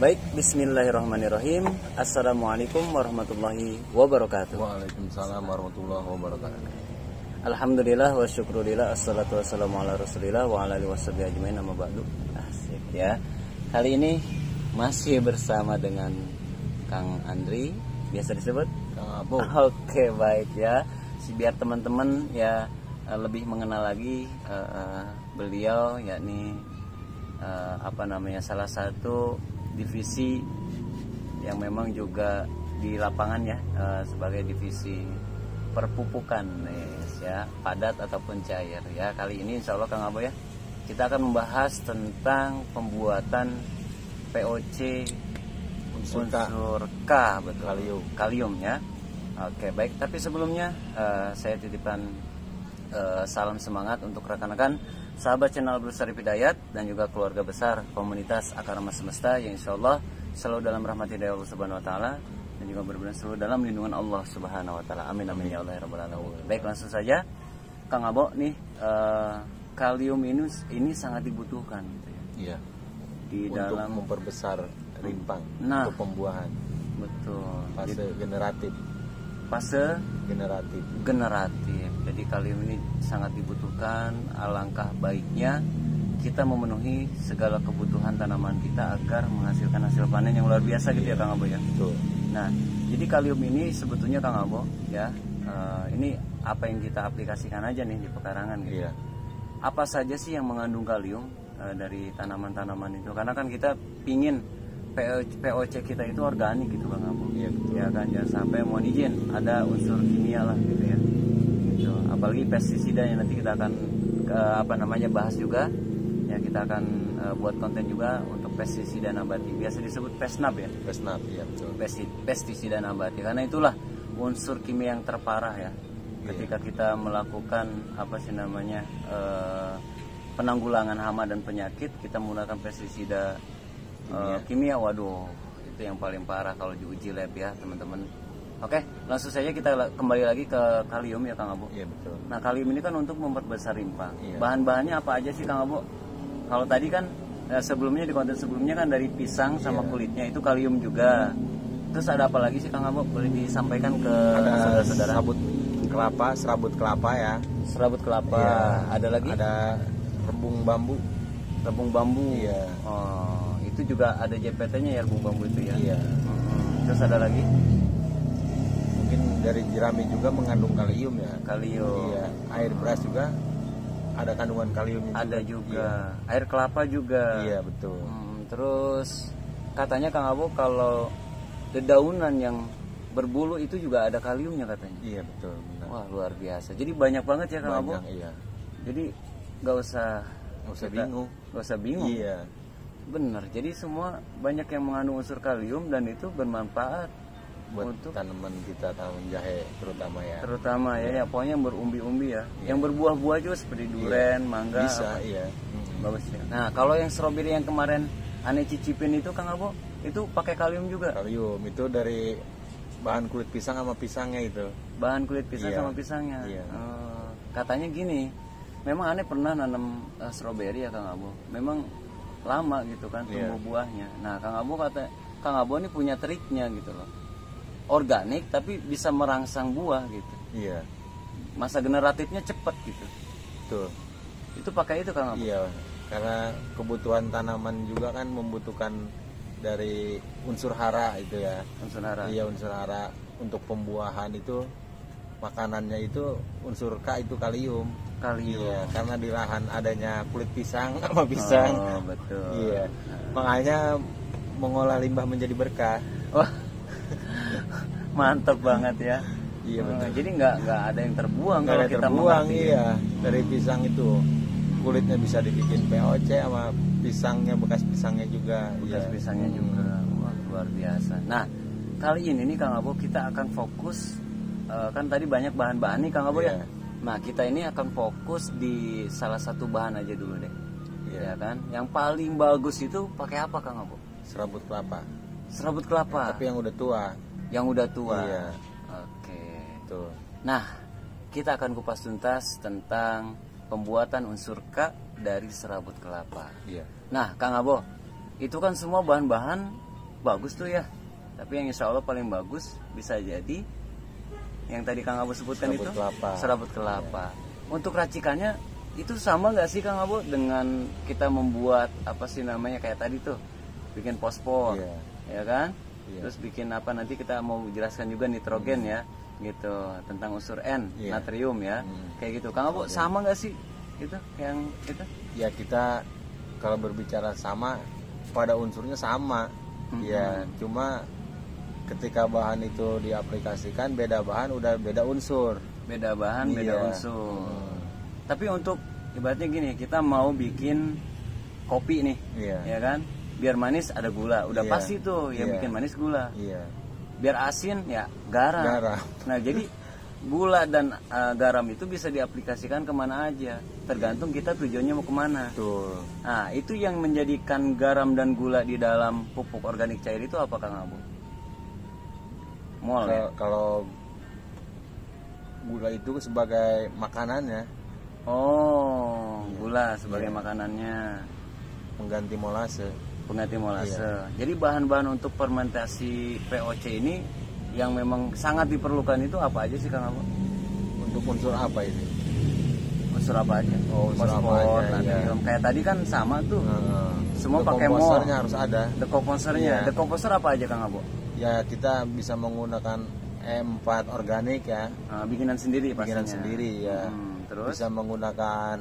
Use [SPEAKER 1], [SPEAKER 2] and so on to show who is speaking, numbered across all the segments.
[SPEAKER 1] Baik, bismillahirrahmanirrahim. Assalamualaikum warahmatullahi wabarakatuh.
[SPEAKER 2] Waalaikumsalam warahmatullahi wabarakatuh.
[SPEAKER 1] Alhamdulillah wa syukurillah, assalatu wassalamu ala rasulillah wa ala alihi washabihi ajmain, amma ba'du. Asik ya. Kali ini masih bersama dengan Kang Andri, biasa disebut
[SPEAKER 2] Kang Abu.
[SPEAKER 1] Oke, baik ya. Biar teman-teman ya lebih mengenal lagi beliau, yakni salah satu divisi yang memang juga di lapangan ya, sebagai divisi perpupukan ya, padat ataupun cair ya. Kali ini insya Allah Kang Abo ya, kita akan membahas tentang pembuatan POC unsur K, betul, kalium ya. Oke, baik, tapi sebelumnya saya titipkan salam semangat untuk rekan-rekan sahabat channel Abdul Syarif Hidayat dan juga keluarga besar komunitas Akarama Semesta yang insya Allah selalu dalam rahmat hidayah Allah Subhanahu Wa Taala dan juga benar-benar selalu dalam lindungan Allah Subhanahu Wa Taala. Amin amin ya Allah ya Rabbal Alamin. Baik, langsung saja Kang Abo nih, kalium ini sangat dibutuhkan gitu ya.
[SPEAKER 2] Iya.
[SPEAKER 1] Di
[SPEAKER 2] untuk
[SPEAKER 1] dalam
[SPEAKER 2] memperbesar rimpang untuk pembuahan.
[SPEAKER 1] Betul.
[SPEAKER 2] Fase generatif.
[SPEAKER 1] Fase generatif. Jadi kalium ini sangat dibutuhkan. Alangkah baiknya kita memenuhi segala kebutuhan tanaman kita agar menghasilkan hasil panen yang luar biasa gitu ya Kang Abo ya.
[SPEAKER 2] Betul.
[SPEAKER 1] Nah, jadi kalium ini sebetulnya Kang Abo ya, ini apa yang kita aplikasikan aja nih di pekarangan gitu.
[SPEAKER 2] Iya.
[SPEAKER 1] Apa saja sih yang mengandung kalium dari tanaman-tanaman itu? Karena kan kita pingin POC kita itu organik gitu Kang Abo.
[SPEAKER 2] Iya, betul.
[SPEAKER 1] Ya kan, jangan sampai mohon izin ada unsur kimia lah gitu ya. Gitu. Apalagi pestisida yang nanti kita akan bahas juga. Ya, kita akan buat konten juga untuk pestisida nabati. Biasa disebut pesnab ya.
[SPEAKER 2] Pesnab, iya betul.
[SPEAKER 1] Pestisida nabati. Karena itulah unsur kimia yang terparah ya. Ketika kita melakukan penanggulangan hama dan penyakit, kita menggunakan pestisida kimia, waduh, itu yang paling parah kalau diuji lab ya teman-teman. Oke, langsung saja kita kembali lagi ke kalium ya Kang Abo.
[SPEAKER 2] Iya betul.
[SPEAKER 1] Nah, kalium ini kan untuk memperbesar rimpang.
[SPEAKER 2] Iya.
[SPEAKER 1] Bahan-bahannya apa aja sih Kang Abo? Kalau tadi kan sebelumnya di konten sebelumnya kan dari pisang sama kulitnya itu kalium juga. Terus ada apa lagi sih Kang Abo? Boleh disampaikan ke saudara-saudara?
[SPEAKER 2] Serabut kelapa ya.
[SPEAKER 1] Serabut kelapa.
[SPEAKER 2] Iya.
[SPEAKER 1] Ada lagi? Ada
[SPEAKER 2] Rebung bambu.
[SPEAKER 1] Rebung bambu.
[SPEAKER 2] Iya.
[SPEAKER 1] Oh, itu juga ada JPT-nya ya, rebung bambu itu ya.
[SPEAKER 2] Iya.
[SPEAKER 1] Terus ada lagi?
[SPEAKER 2] Mungkin dari jerami juga mengandung kalium ya.
[SPEAKER 1] Kalium.
[SPEAKER 2] Iya. Air beras juga ada kandungan kaliumnya.
[SPEAKER 1] Ada juga. Air kelapa juga.
[SPEAKER 2] Iya betul.
[SPEAKER 1] Terus katanya Kang Abo kalau dedaunan yang berbulu itu juga ada kaliumnya katanya.
[SPEAKER 2] Iya betul. Benar.
[SPEAKER 1] Wah, luar biasa. Jadi banyak banget ya Kang Abo.
[SPEAKER 2] Iya.
[SPEAKER 1] Jadi nggak usah bingung.
[SPEAKER 2] Iya.
[SPEAKER 1] Bener. Jadi semua banyak yang mengandung unsur kalium dan itu bermanfaat
[SPEAKER 2] Buat
[SPEAKER 1] untuk
[SPEAKER 2] tanaman kita, tanaman jahe terutama ya.
[SPEAKER 1] Ya, pokoknya yang berumbi-umbi ya. Yang berbuah-buah juga seperti duren, mangga.
[SPEAKER 2] Bisa, iya.
[SPEAKER 1] Bagus ya. Nah, kalau yang stroberi yang kemarin aneh cicipin itu Kang Abo, itu pakai kalium juga.
[SPEAKER 2] Kalium itu dari bahan kulit pisang sama pisangnya itu.
[SPEAKER 1] Bahan kulit pisang
[SPEAKER 2] Iya.
[SPEAKER 1] sama pisangnya.
[SPEAKER 2] Iya.
[SPEAKER 1] Katanya gini, memang aneh pernah nanam stroberi ya Kang Abo. Memang lama gitu kan tumbuh buahnya. Nah, Kang Abo ini punya triknya gitu loh. Organik tapi bisa merangsang buah gitu.
[SPEAKER 2] Iya.
[SPEAKER 1] Masa generatifnya cepat gitu.
[SPEAKER 2] Betul.
[SPEAKER 1] Itu pakai itu Kang Abo.
[SPEAKER 2] Iya, karena kebutuhan tanaman juga kan membutuhkan dari unsur hara itu ya.
[SPEAKER 1] Unsur hara.
[SPEAKER 2] Iya, unsur hara untuk pembuahan itu makanannya itu unsur K itu kalium. Iya, karena di lahan adanya kulit pisang sama pisang.
[SPEAKER 1] Oh, betul.
[SPEAKER 2] Iya. Makanya mengolah limbah menjadi berkah.
[SPEAKER 1] Wah. Mantap banget ya.
[SPEAKER 2] Iya betul.
[SPEAKER 1] Jadi nggak ada yang terbuang kalau kita
[SPEAKER 2] terbuang. Iya, dari pisang itu kulitnya bisa dibikin POC sama pisangnya, bekas pisangnya juga.
[SPEAKER 1] Pisangnya juga. Wah, luar biasa. Nah, kali ini nih Kang Abo kita akan fokus, kan tadi banyak bahan-bahan nih Kang Abo ya. Nah, kita ini akan fokus di salah satu bahan aja dulu deh. Ya kan? Yang paling bagus itu pakai apa Kang Abo?
[SPEAKER 2] Serabut kelapa.
[SPEAKER 1] Serabut kelapa.
[SPEAKER 2] Tapi yang udah tua.
[SPEAKER 1] Yang udah tua.
[SPEAKER 2] Iya.
[SPEAKER 1] Oke.
[SPEAKER 2] Tuh.
[SPEAKER 1] Nah, kita akan kupas tuntas tentang pembuatan unsur K dari serabut kelapa.
[SPEAKER 2] Iya.
[SPEAKER 1] Nah, Kang Abo, itu kan semua bahan-bahan bagus tuh ya. Tapi yang insya Allah paling bagus bisa jadi yang tadi Kang Abo sebutkan
[SPEAKER 2] serabut
[SPEAKER 1] itu
[SPEAKER 2] kelapa.
[SPEAKER 1] serabut kelapa. Untuk racikannya itu sama nggak sih Kang Abo dengan kita membuat apa sih namanya kayak tadi tuh bikin fosfor, ya kan? Terus bikin apa nanti kita mau jelaskan juga nitrogen ya, gitu tentang unsur N natrium ya, kayak gitu. Kang Abo sama nggak sih itu yang itu?
[SPEAKER 2] Ya kita kalau berbicara sama pada unsurnya sama, ya cuma ketika bahan itu diaplikasikan beda bahan udah beda unsur.
[SPEAKER 1] Beda bahan beda unsur. Tapi untuk ibaratnya gini, kita mau bikin kopi nih, ya kan? Biar manis ada gula, udah pasti tuh yang bikin manis gula. Biar asin ya garam. Nah jadi gula dan garam itu bisa diaplikasikan kemana aja, tergantung kita tujuannya mau kemana.
[SPEAKER 2] Betul.
[SPEAKER 1] Nah itu yang menjadikan garam dan gula di dalam pupuk organik cair itu apa Kang Abo? Mol ya?
[SPEAKER 2] Kalau gula itu sebagai makanannya.
[SPEAKER 1] Oh, gula sebagai makanannya,
[SPEAKER 2] pengganti molase.
[SPEAKER 1] Pengganti molase. Jadi bahan-bahan untuk fermentasi POC ini yang memang sangat diperlukan itu apa aja sih Kang Abo?
[SPEAKER 2] Untuk unsur apa ini?
[SPEAKER 1] Unsur apa aja?
[SPEAKER 2] Oh, unsur apa aja,
[SPEAKER 1] natrium. Kayak tadi kan sama tuh. Semua pakai mol.
[SPEAKER 2] Decomposernya harus ada.
[SPEAKER 1] Decomposernya. Decomposer apa aja Kang Abo?
[SPEAKER 2] Ya kita bisa menggunakan E4 organik ya.
[SPEAKER 1] Bikinan sendiri pastinya.
[SPEAKER 2] Bikinan sendiri ya.
[SPEAKER 1] Terus
[SPEAKER 2] bisa menggunakan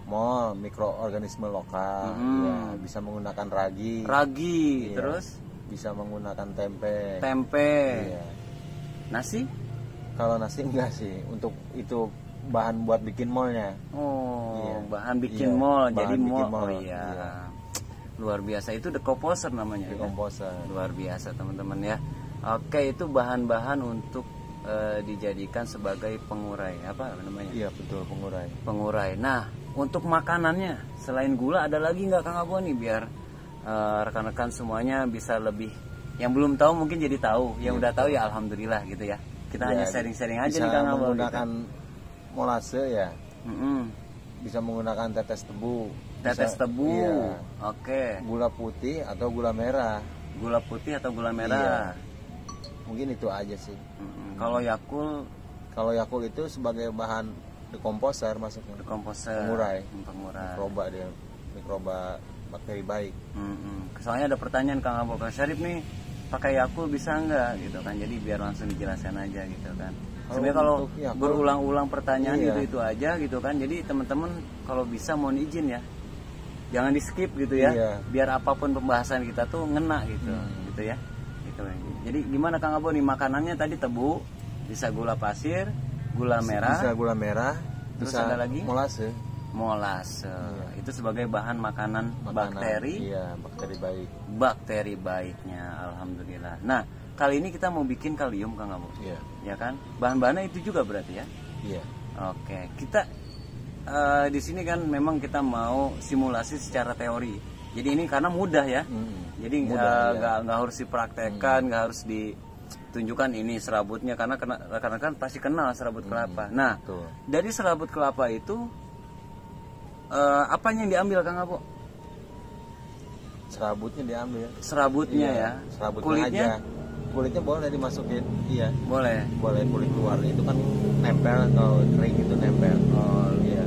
[SPEAKER 2] mol mikroorganisme lokal, ya, bisa menggunakan ragi. Ya.
[SPEAKER 1] Terus
[SPEAKER 2] bisa menggunakan tempe. Ya.
[SPEAKER 1] Nasi?
[SPEAKER 2] Kalau nasi enggak sih, untuk itu bahan buat bikin molnya.
[SPEAKER 1] Oh, bahan bikin mol. Jadi mol. Oh iya.
[SPEAKER 2] Iya.
[SPEAKER 1] Luar biasa, itu decomposer namanya.
[SPEAKER 2] Decomposer.
[SPEAKER 1] Ya? Luar biasa teman-teman ya. Oke, itu bahan-bahan untuk dijadikan sebagai pengurai apa namanya?
[SPEAKER 2] Iya betul, pengurai.
[SPEAKER 1] Pengurai. Nah, untuk makanannya selain gula ada lagi nggak Kang Abo nih biar rekan-rekan semuanya bisa lebih, yang belum tahu mungkin jadi tahu, yang udah tahu ya alhamdulillah gitu ya. Kita hanya sharing-sharing aja nih Kang Abo.
[SPEAKER 2] Menggunakan molase ya. Bisa menggunakan tetes tebu.
[SPEAKER 1] Tetes tebu.
[SPEAKER 2] Iya.
[SPEAKER 1] Oke.
[SPEAKER 2] Gula putih atau gula merah.
[SPEAKER 1] Gula putih atau gula merah.
[SPEAKER 2] Iya. Mungkin itu aja sih.
[SPEAKER 1] Kalau
[SPEAKER 2] Yakult itu sebagai bahan decomposer masuknya.
[SPEAKER 1] Decomposer.
[SPEAKER 2] Pengurai.
[SPEAKER 1] Mikroba
[SPEAKER 2] dia. Mikroba bakteri baik.
[SPEAKER 1] Soalnya ada pertanyaan Kang Abo, Kang Syarif nih pakai Yakult bisa nggak gitu kan? Jadi biar langsung dijelaskan aja gitu kan. Sebenarnya kalau berulang-ulang pertanyaan itu aja gitu kan. Jadi teman-teman kalau bisa mohon izin ya, jangan di skip gitu ya. Biar apapun pembahasan kita tuh ngena gitu, gitu ya. Gitu. Jadi gimana Kang Abo nih, makanannya tadi tebu, bisa gula pasir, gula merah.
[SPEAKER 2] Bisa gula merah.
[SPEAKER 1] Terus
[SPEAKER 2] bisa
[SPEAKER 1] ada lagi?
[SPEAKER 2] Molase.
[SPEAKER 1] Itu sebagai bahan makanan bakteri.
[SPEAKER 2] Iya, bakteri baik.
[SPEAKER 1] Bakteri baiknya, alhamdulillah. Nah, kali ini kita mau bikin kalium Kang Abo.
[SPEAKER 2] Iya.
[SPEAKER 1] Ya kan? Bahan-bahannya itu juga berarti ya?
[SPEAKER 2] Iya.
[SPEAKER 1] Oke, kita di sini kan memang kita mau simulasi secara teori. Jadi ini karena mudah ya. Jadi nggak harus dipraktekkan, nggak harus ditunjukkan ini serabutnya, karena rekan-rekan pasti kenal serabut kelapa. Nah, dari serabut kelapa itu apanya yang diambil Kang Abo?
[SPEAKER 2] Serabutnya diambil.
[SPEAKER 1] Serabutnya ya.
[SPEAKER 2] Serabutnya
[SPEAKER 1] kulitnya
[SPEAKER 2] aja. Kulitnya boleh dimasukin. Iya.
[SPEAKER 1] Boleh.
[SPEAKER 2] Boleh, kulit luar itu kan nempel, atau kering itu nempel.
[SPEAKER 1] Oh iya.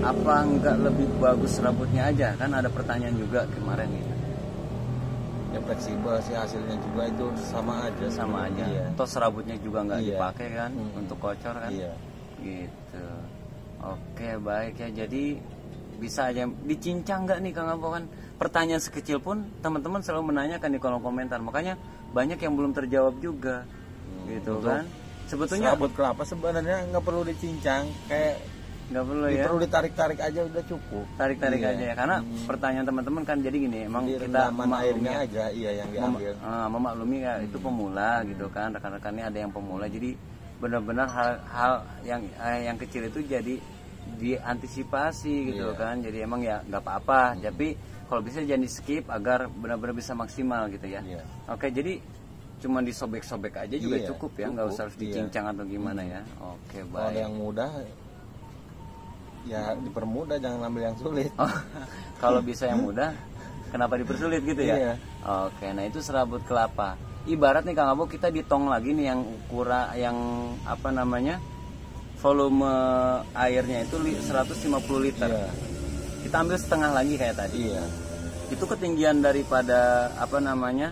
[SPEAKER 1] Apa enggak lebih bagus serabutnya aja? Kan ada pertanyaan juga kemarin gitu.
[SPEAKER 2] Ya fleksibel sih hasilnya juga, itu sama aja.
[SPEAKER 1] Sama aja.
[SPEAKER 2] Iya.
[SPEAKER 1] Toh serabutnya juga nggak dipakai kan untuk kocor kan?
[SPEAKER 2] Iya.
[SPEAKER 1] Gitu. Oke, baik ya. Jadi bisa aja dicincang nggak nih Kang Abo? Kan pertanyaan sekecil pun teman-teman selalu menanyakan di kolom komentar. Makanya banyak yang belum terjawab juga. Gitu kan? Sebetulnya
[SPEAKER 2] serabut kelapa sebenarnya nggak perlu dicincang, kayak
[SPEAKER 1] nggak perlu ya,
[SPEAKER 2] perlu ditarik-tarik aja udah cukup.
[SPEAKER 1] Tarik-tarik aja ya, karena pertanyaan teman-teman kan jadi gini, emang
[SPEAKER 2] jadi
[SPEAKER 1] kita
[SPEAKER 2] airnya aja yang diambil.
[SPEAKER 1] Memaklumi ya, itu pemula gitu kan, rekan-rekannya ada yang pemula, jadi benar-benar hal yang kecil itu jadi diantisipasi gitu kan. Jadi emang ya nggak apa-apa, tapi kalau bisa jangan di skip agar benar-benar bisa maksimal gitu ya. Oke, jadi cuma disobek-sobek aja juga cukup ya, nggak usah harus dicincang atau gimana ya. Oke, baik.
[SPEAKER 2] Kalau yang mudah ya dipermudah, jangan ambil yang sulit.
[SPEAKER 1] Kalau bisa yang mudah Kenapa dipersulit gitu ya?
[SPEAKER 2] Iya.
[SPEAKER 1] Oke, nah itu serabut kelapa. Ibarat nih Kang Abo, kita ditong lagi nih yang yang apa namanya, volume airnya itu 150 liter.
[SPEAKER 2] Iya.
[SPEAKER 1] Kita ambil setengah lagi kayak tadi.
[SPEAKER 2] Iya.
[SPEAKER 1] Itu ketinggian daripada apa namanya,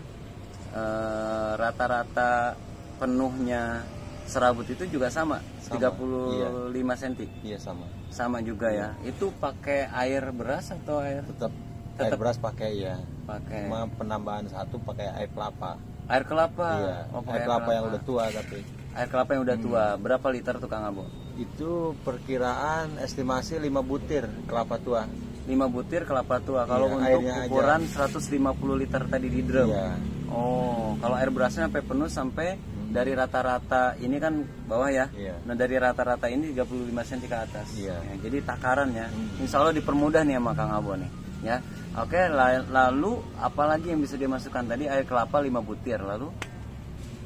[SPEAKER 1] rata-rata penuhnya serabut itu juga sama. 35 cm.
[SPEAKER 2] Iya sama.
[SPEAKER 1] Sama juga ya. Itu pakai air beras atau air?
[SPEAKER 2] Tetap air beras pakai ya.
[SPEAKER 1] Pakai.
[SPEAKER 2] Cuma penambahan satu pakai air kelapa.
[SPEAKER 1] Air kelapa.
[SPEAKER 2] Iya.
[SPEAKER 1] Oh, pakai
[SPEAKER 2] Air kelapa yang udah tua tapi.
[SPEAKER 1] Air kelapa yang udah tua. Berapa liter tuh Kang Abo?
[SPEAKER 2] Itu perkiraan estimasi 5 butir kelapa tua.
[SPEAKER 1] 5 butir kelapa tua. Kalau
[SPEAKER 2] Iya,
[SPEAKER 1] untuk
[SPEAKER 2] airnya
[SPEAKER 1] ukuran 150 liter tadi di drum.
[SPEAKER 2] Iya.
[SPEAKER 1] Oh, kalau air berasnya sampai penuh sampai dari rata-rata ini kan bawah ya.
[SPEAKER 2] Iya.
[SPEAKER 1] Nah, dari rata-rata ini 35 cm ke atas.
[SPEAKER 2] Iya.
[SPEAKER 1] Ya, jadi takaran ya. Insya Allah dipermudah nih sama Kang Abo nih. Ya. Oke, lalu apalagi yang bisa dimasukkan tadi? Air kelapa 5 butir, lalu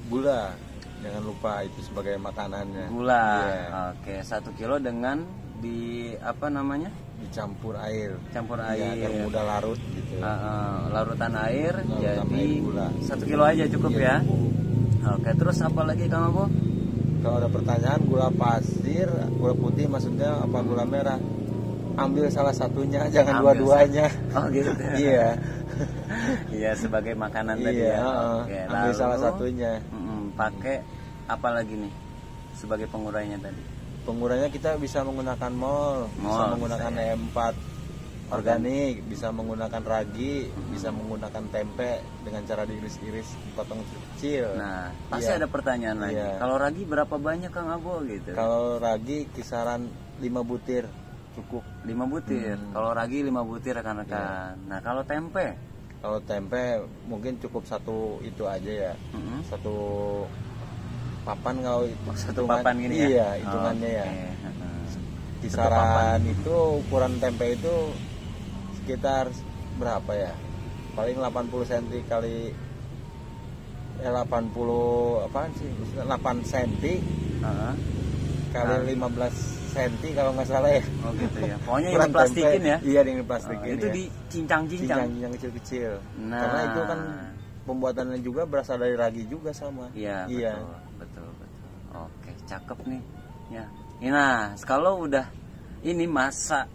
[SPEAKER 2] Gula. Jangan lupa itu sebagai makanannya.
[SPEAKER 1] gula.
[SPEAKER 2] Iya.
[SPEAKER 1] Oke, 1 kilo dengan di apa namanya?
[SPEAKER 2] Dicampur air.
[SPEAKER 1] Campur
[SPEAKER 2] Iya,
[SPEAKER 1] air.
[SPEAKER 2] agar mudah larut gitu.
[SPEAKER 1] Larutan air,
[SPEAKER 2] Larutan
[SPEAKER 1] jadi
[SPEAKER 2] air gula.
[SPEAKER 1] 1 kilo aja cukup
[SPEAKER 2] Iya,
[SPEAKER 1] ya. Oke, terus apa lagi Kang Abo?
[SPEAKER 2] Kalau ada pertanyaan gula pasir, gula putih maksudnya apa gula merah? Ambil salah satunya, jangan
[SPEAKER 1] Ambil
[SPEAKER 2] dua-duanya.
[SPEAKER 1] Oh gitu.
[SPEAKER 2] Iya.
[SPEAKER 1] Iya, sebagai makanan tadi
[SPEAKER 2] Iya,
[SPEAKER 1] ya. Oke,
[SPEAKER 2] ambil
[SPEAKER 1] lalu
[SPEAKER 2] salah satunya.
[SPEAKER 1] pakai apa lagi nih sebagai pengurainya tadi?
[SPEAKER 2] Pengurainya kita bisa menggunakan mol, bisa
[SPEAKER 1] Mol,
[SPEAKER 2] menggunakan
[SPEAKER 1] bisa ya.
[SPEAKER 2] E4 organik, bisa menggunakan ragi, bisa menggunakan tempe dengan cara diiris-iris potong kecil.
[SPEAKER 1] Nah, pasti
[SPEAKER 2] Iya.
[SPEAKER 1] ada pertanyaan lagi.
[SPEAKER 2] Iya.
[SPEAKER 1] Kalau ragi berapa banyak Kang Abo gitu?
[SPEAKER 2] Kalau ragi kisaran 5 butir cukup.
[SPEAKER 1] 5 butir. Kalau ragi 5 butir rekan-rekan.
[SPEAKER 2] Iya.
[SPEAKER 1] Nah, kalau tempe?
[SPEAKER 2] Kalau tempe mungkin cukup satu itu aja ya.
[SPEAKER 1] Mm-mm.
[SPEAKER 2] Satu papan kalau
[SPEAKER 1] Satu
[SPEAKER 2] hitungan-
[SPEAKER 1] papan gini ya?
[SPEAKER 2] Iya, hitungannya ya.
[SPEAKER 1] Oke. Heeh.
[SPEAKER 2] Kisaran itu ukuran tempe itu sekitar berapa ya? Paling 80 cm kali 80 apaan sih? Maksudnya 8 cm
[SPEAKER 1] Heeh.
[SPEAKER 2] kali 15 cm kalau nggak salah ya.
[SPEAKER 1] Oh gitu ya. Pokoknya yang
[SPEAKER 2] Ukuran
[SPEAKER 1] diplastikin
[SPEAKER 2] tempe.
[SPEAKER 1] ya.
[SPEAKER 2] Iya, yang diplastikin.
[SPEAKER 1] Itu
[SPEAKER 2] ya.
[SPEAKER 1] dicincang-cincang.
[SPEAKER 2] Cincang kecil-kecil.
[SPEAKER 1] Nah.
[SPEAKER 2] Karena itu kan pembuatannya juga berasal dari ragi juga sama.
[SPEAKER 1] Iya,
[SPEAKER 2] Iya.
[SPEAKER 1] betul. Oke, cakep nih. Ya. Nah, kalau udah ini masa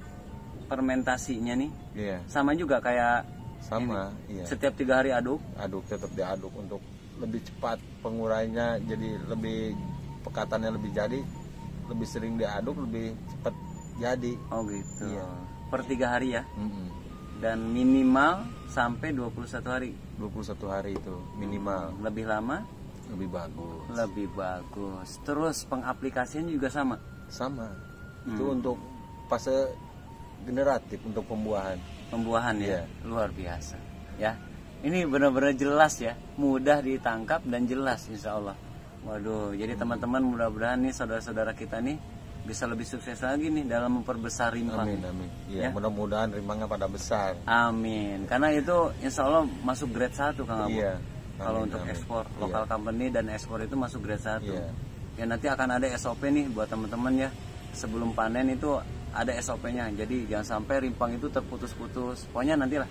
[SPEAKER 1] fermentasinya nih,
[SPEAKER 2] Iya.
[SPEAKER 1] sama juga kayak
[SPEAKER 2] Sama,
[SPEAKER 1] ini.
[SPEAKER 2] iya.
[SPEAKER 1] Setiap 3 hari aduk.
[SPEAKER 2] Aduk, tetap diaduk untuk lebih cepat pengurainya, jadi lebih pekatannya lebih jadi, lebih sering diaduk lebih cepat jadi.
[SPEAKER 1] Oh gitu.
[SPEAKER 2] Iya.
[SPEAKER 1] Per 3 hari ya.
[SPEAKER 2] Mm-mm.
[SPEAKER 1] Dan minimal sampai 21 hari.
[SPEAKER 2] 21 hari itu minimal.
[SPEAKER 1] Lebih lama
[SPEAKER 2] Lebih bagus.
[SPEAKER 1] lebih bagus. Terus pengaplikasian juga sama.
[SPEAKER 2] Sama. Itu untuk fase generatif untuk pembuahan.
[SPEAKER 1] Pembuahan ya.
[SPEAKER 2] Iya.
[SPEAKER 1] Luar biasa. Ya. Ini benar-benar jelas ya. Mudah ditangkap dan jelas insya Allah. Waduh, jadi teman-teman mudah-mudahan nih saudara-saudara kita nih bisa lebih sukses lagi nih dalam memperbesar rimpang.
[SPEAKER 2] Amin. Iya,
[SPEAKER 1] Ya.
[SPEAKER 2] mudah-mudahan rimbangnya pada besar.
[SPEAKER 1] Amin. Karena itu insya Allah masuk grade 1 Kang Abu.
[SPEAKER 2] Iya.
[SPEAKER 1] Kalau
[SPEAKER 2] Amin,
[SPEAKER 1] untuk
[SPEAKER 2] amin.
[SPEAKER 1] ekspor,
[SPEAKER 2] Iya.
[SPEAKER 1] lokal company dan ekspor itu masuk grade 1.
[SPEAKER 2] Iya.
[SPEAKER 1] Ya nanti akan ada SOP nih buat teman-teman ya. Sebelum panen itu ada SOP-nya. Jadi jangan sampai rimpang itu terputus-putus. Pokoknya nantilah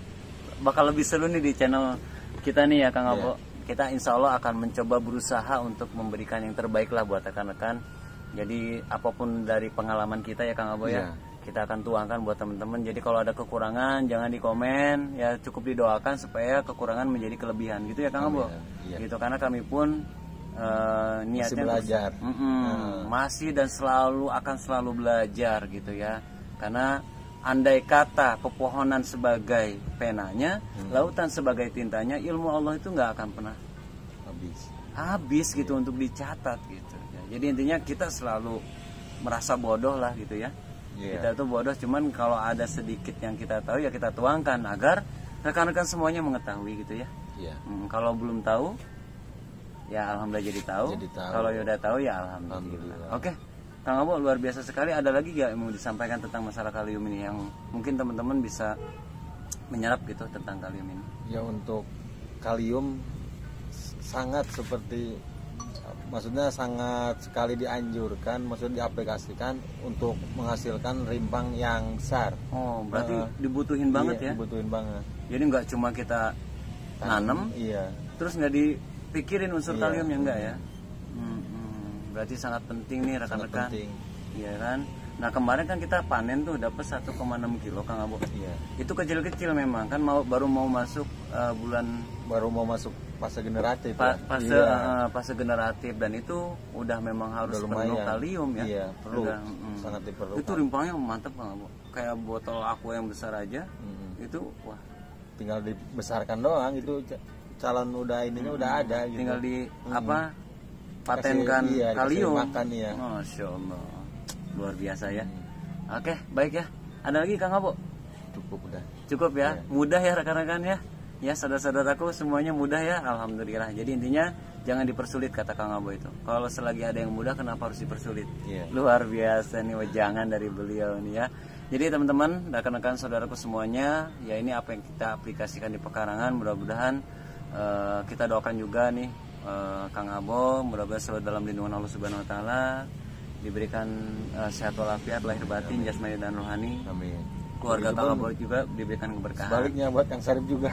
[SPEAKER 1] bakal lebih seru nih di channel kita nih ya Kang Abo. Kita insya Allah akan mencoba berusaha untuk memberikan yang terbaik lah buat rekan-rekan. Jadi apapun dari pengalaman kita ya Kang Abo ya,
[SPEAKER 2] Iya.
[SPEAKER 1] kita akan tuangkan buat teman-teman. Jadi kalau ada kekurangan jangan dikomen, ya cukup didoakan supaya kekurangan menjadi kelebihan gitu ya Kang Abo.
[SPEAKER 2] Iya.
[SPEAKER 1] Gitu karena kami pun niatnya
[SPEAKER 2] belajar.
[SPEAKER 1] masih dan akan selalu belajar gitu ya. Karena andai kata pepohonan sebagai penanya, lautan sebagai tintanya, ilmu Allah itu nggak akan pernah habis gitu untuk dicatat gitu. Jadi intinya kita selalu merasa bodoh lah gitu ya. Kita tuh bodoh, cuman kalau ada sedikit yang kita tahu ya kita tuangkan agar rekan-rekan semuanya mengetahui gitu ya. Kalau belum tahu ya alhamdulillah jadi tahu. Kalau ya udah tahu ya alhamdulillah. Oke. Kang Abo luar biasa sekali. Ada lagi gak yang mau disampaikan tentang masalah kalium ini yang mungkin teman-teman bisa menyerap gitu tentang kalium ini?
[SPEAKER 2] Ya untuk kalium sangat seperti maksudnya sangat sekali dianjurkan, maksudnya diaplikasikan untuk menghasilkan rimpang yang besar.
[SPEAKER 1] Oh, berarti dibutuhin banget
[SPEAKER 2] iya,
[SPEAKER 1] ya.
[SPEAKER 2] dibutuhin banget.
[SPEAKER 1] Jadi nggak cuma kita nanam,
[SPEAKER 2] Iya.
[SPEAKER 1] terus nggak dipikirin unsur
[SPEAKER 2] Iya.
[SPEAKER 1] kaliumnya enggak ya. Berarti sangat penting nih
[SPEAKER 2] Sangat
[SPEAKER 1] rekan-rekan.
[SPEAKER 2] penting.
[SPEAKER 1] Iya kan. Nah kemarin kan kita panen tuh dapat 1,6 kilo Kang Abo.
[SPEAKER 2] Iya.
[SPEAKER 1] Itu kecil-kecil memang kan baru mau masuk bulan
[SPEAKER 2] Baru mau masuk fase generatif
[SPEAKER 1] fase
[SPEAKER 2] ya.
[SPEAKER 1] fase generatif, dan itu udah memang harus
[SPEAKER 2] Udah
[SPEAKER 1] penuh
[SPEAKER 2] lumayan.
[SPEAKER 1] kalium ya.
[SPEAKER 2] Iya, perlu.
[SPEAKER 1] Udah,
[SPEAKER 2] Sangat diperlukan.
[SPEAKER 1] itu rimpangnya mantap Kang Abo. Kayak botol aqua yang besar aja. Itu wah,
[SPEAKER 2] Tinggal dibesarkan doang, itu calon udah ininya udah ada gitu.
[SPEAKER 1] tinggal di apa patenkan
[SPEAKER 2] iya, dikasih
[SPEAKER 1] kalium.
[SPEAKER 2] makan, iya.
[SPEAKER 1] Masya Allah, luar biasa ya. Oke, baik ya. Ada lagi Kang Abo?
[SPEAKER 2] Cukup udah.
[SPEAKER 1] Cukup ya,
[SPEAKER 2] Iya.
[SPEAKER 1] mudah ya rekan-rekan ya. Ya saudara-saudaraku semuanya mudah ya, alhamdulillah. Jadi intinya jangan dipersulit kata Kang Abo itu. Kalau selagi ada yang mudah kenapa harus dipersulit?
[SPEAKER 2] Iya.
[SPEAKER 1] Luar biasa nih wejangan dari beliau nih ya. Jadi teman-teman, rekan-rekan saudaraku semuanya, ya ini apa yang kita aplikasikan di pekarangan. Mudah-mudahan kita doakan juga nih Kang Abo, mudah-mudahan selalu dalam lindungan Allah Subhanahu Wa Taala, diberikan sehat walafiat lahir batin, jasmani dan rohani.
[SPEAKER 2] Amin.
[SPEAKER 1] Keluarga Kang Abo juga diberikan keberkahan.
[SPEAKER 2] Sebaliknya buat Kang Sarip juga.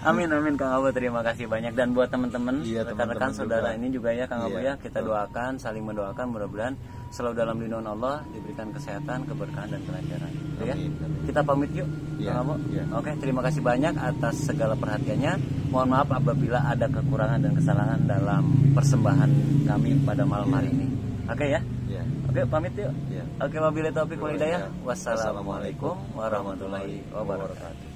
[SPEAKER 1] Amin amin Kang Abo, terima kasih banyak. Dan buat teman-teman,
[SPEAKER 2] Iya,
[SPEAKER 1] rekan-rekan
[SPEAKER 2] teman-teman
[SPEAKER 1] saudara
[SPEAKER 2] juga.
[SPEAKER 1] ini juga ya Kang Abo
[SPEAKER 2] Iya,
[SPEAKER 1] ya, kita doakan, saling mendoakan, mudah-mudahan selalu dalam lindungan Allah, diberikan kesehatan, keberkahan dan kelancaran. Gitu ya.
[SPEAKER 2] Amin, amin.
[SPEAKER 1] Kita pamit yuk
[SPEAKER 2] Iya,
[SPEAKER 1] Kang Abo.
[SPEAKER 2] iya.
[SPEAKER 1] Oke, terima kasih banyak atas segala perhatiannya. Mohon maaf apabila ada kekurangan dan kesalahan dalam persembahan kami pada malam hari ini. Oke ya.
[SPEAKER 2] Iya.
[SPEAKER 1] Oke, pamit yuk.
[SPEAKER 2] Iya.
[SPEAKER 1] Oke, wabillahi taufiq wal hidayah.
[SPEAKER 2] Iya.
[SPEAKER 1] Wassalamualaikum warahmatullahi wabarakatuh.